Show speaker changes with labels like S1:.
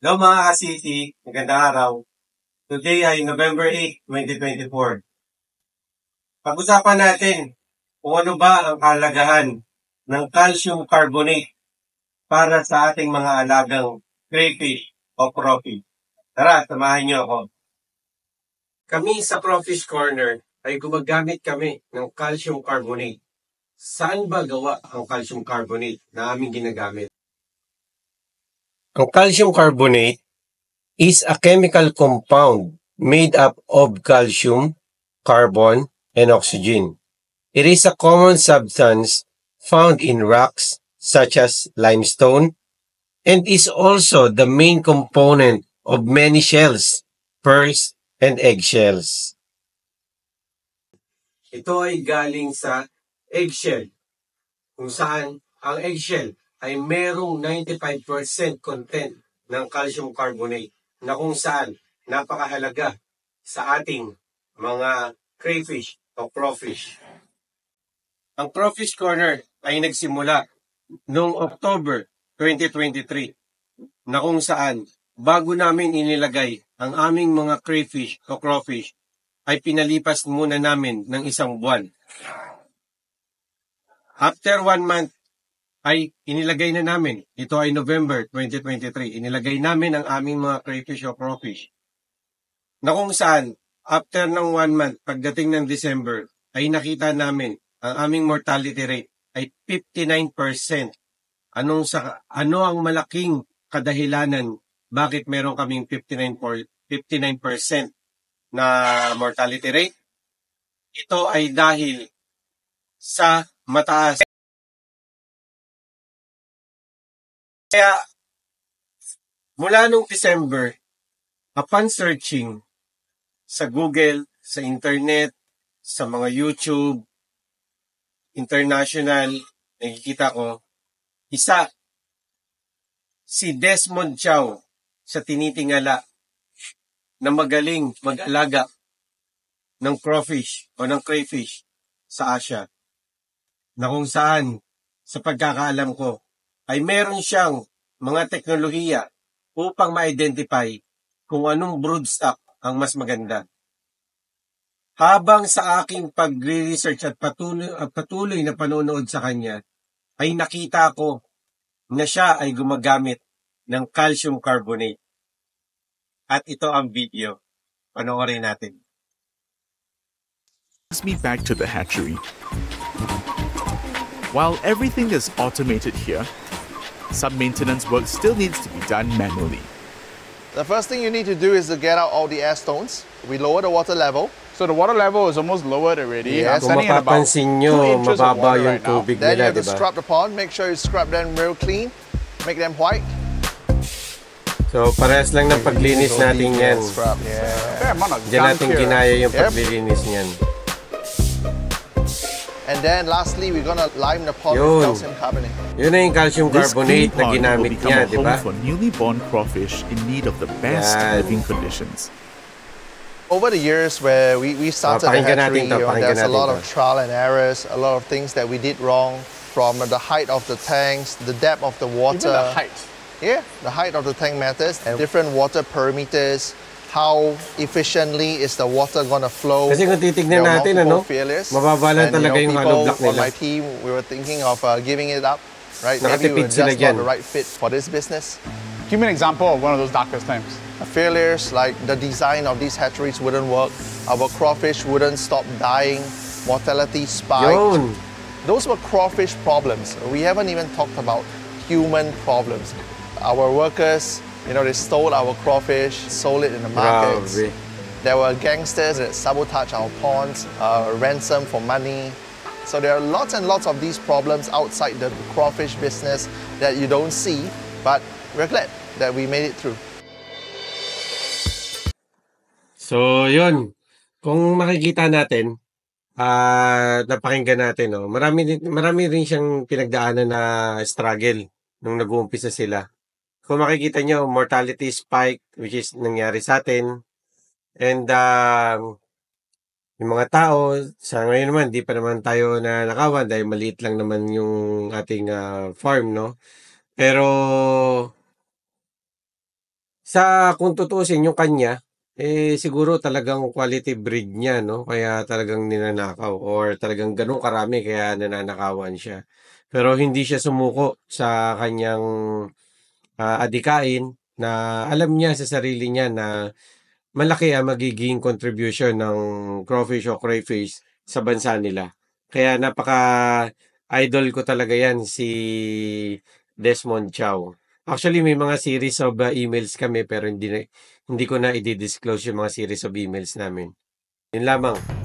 S1: Hello mga ka-city, magandang araw. Today ay November 8, 2024. Pag-usapan natin kung ano ba ang kalagahan ng calcium carbonate para sa ating mga alagang crayfish o crawfish. Tara, samahan niyo ako. Kami sa Crawfish Corner ay gumagamit kami ng calcium carbonate. Saan ba gawa ang calcium carbonate na aming ginagamit? Ang calcium carbonate is a chemical compound made up of calcium, carbon, and oxygen. It is a common substance found in rocks such as limestone and is also the main component of many shells, pearls, and eggshells. Ito ay galing sa eggshell, kung saan ang eggshell ay merong 95% content ng calcium carbonate na kung saan napakahalaga sa ating mga crayfish o crawfish. Ang Crawfish Corner ay nagsimula noong October 2023 na kung saan bago namin inilagay ang aming mga crayfish o crawfish ay pinalipas muna namin ng isang buwan. After 1 month ay inilagay na namin, ito ay November 2023, inilagay namin ang aming mga crayfish o crawfish. Na kung saan, after ng 1 month, pagdating ng December, ay nakita namin ang aming mortality rate ay 59%. Ano ang malaking kadahilanan bakit meron kaming 59% na mortality rate? Ito ay dahil sa mataas. Kaya, mula nung December, upon searching sa Google, sa internet, sa mga YouTube, international, nakikita ko, si Desmond Chow sa tinitingala na magaling mag-alaga ng crawfish o ng crayfish sa Asia. Na kung saan, sa pagkakaalam ko, ay meron siyang mga teknolohiya upang ma-identify kung anong broodstock ang mas maganda. Habang sa aking pagre-research at patuloy na panonood sa kanya, ay nakita ko na siya ay gumagamit ng calcium carbonate. At ito ang video. Panoorin natin.
S2: Takes me back to the hatchery. While everything is automated here, some maintenance work still needs to be done manually.
S3: The first thing you need to do is to get out all the air stones. We lower the water level.
S4: So the water level is almost lowered already.
S3: Yes.
S4: I'm
S1: Kung
S4: standing at about 2
S1: mapapansin nyo,
S4: inches of
S1: mababa
S4: water
S1: yung
S4: right now.
S1: tubig
S3: Then you
S1: nila,
S3: have to
S1: diba?
S3: scrub the pond. Make sure you scrub them real clean. Make them white.
S1: So, parehas lang ng paglinis natin yan.
S3: Scrub.
S4: Fair amount of
S1: Diyan
S4: gunk
S1: natin
S4: here.
S1: ginaya yung
S3: Yep.
S1: paglilinis niyan.
S3: And then lastly, we're gonna lime the pond
S1: Yun.
S3: with calcium carbonate.
S1: Yun na yung calcium
S2: This clean
S1: carbonate na
S2: pond will
S1: ginamit
S2: become
S1: niya,
S2: a
S1: di
S2: home
S1: ba?
S2: for newly born crawfish in need of the best
S1: Yan.
S2: living conditions.
S3: Over the years where we started the
S1: Pakinggan
S3: hatchery,
S1: natin to, pakinggan
S3: there's a
S1: natin
S3: lot
S1: to.
S3: of trial and errors, a lot of things that we did wrong, from the height of the tanks, the depth of the water.
S4: Even the height.
S3: Yeah, the height of the tank matters, and different water parameters. How efficiently is the water gonna flow?
S1: Kasi kung titignan
S3: There are
S1: natin,
S3: multiple
S1: ano,
S3: failures.
S1: mababa lang
S3: And,
S1: talaga yung hollow
S3: people
S1: block
S3: on
S1: nila.
S3: my team, we were thinking of giving it up, right? Maybe we
S1: Nakatipid
S3: were
S1: sila
S3: just
S1: dyan.
S3: not the right fit for this business.
S4: Give me an example of one of those darkest tanks.
S3: Failures like the design of these hatcheries wouldn't work. Our crawfish wouldn't stop dying. Mortality spiked.
S1: Yun.
S3: Those were crawfish problems. We haven't even talked about human problems. Our workers, they stole our crawfish, sold it in the markets.
S1: Grabe.
S3: There were gangsters that sabotaged our ponds, ransom for money. So there are lots and lots of these problems outside the crawfish business that you don't see, but we're glad that we made it through.
S1: So, yun. Kung makikita natin, napakinggan natin, no? Marami rin siyang pinagdaanan na struggle nung nag-uumpisa sila. Kung makikita nyo, mortality spike, which is nangyari sa atin. And, yung mga tao, sa ngayon naman, di pa naman tayo na nakawan dahil maliit lang naman yung ating farm, no? Pero, kung tutuusin yung kanya, siguro talagang quality breed niya, no? Kaya talagang ninanakaw or talagang ganun karami kaya nananakawan siya. Pero hindi siya sumuko sa kanyang adikain na alam niya sa sarili niya na malaki ang magiging contribution ng crawfish o crayfish sa bansa nila. Kaya napaka-idol ko talaga yan si Desmond Chow. Actually, may mga series of emails kami pero hindi ko na i-disclose yung mga series of emails namin. Yun lamang.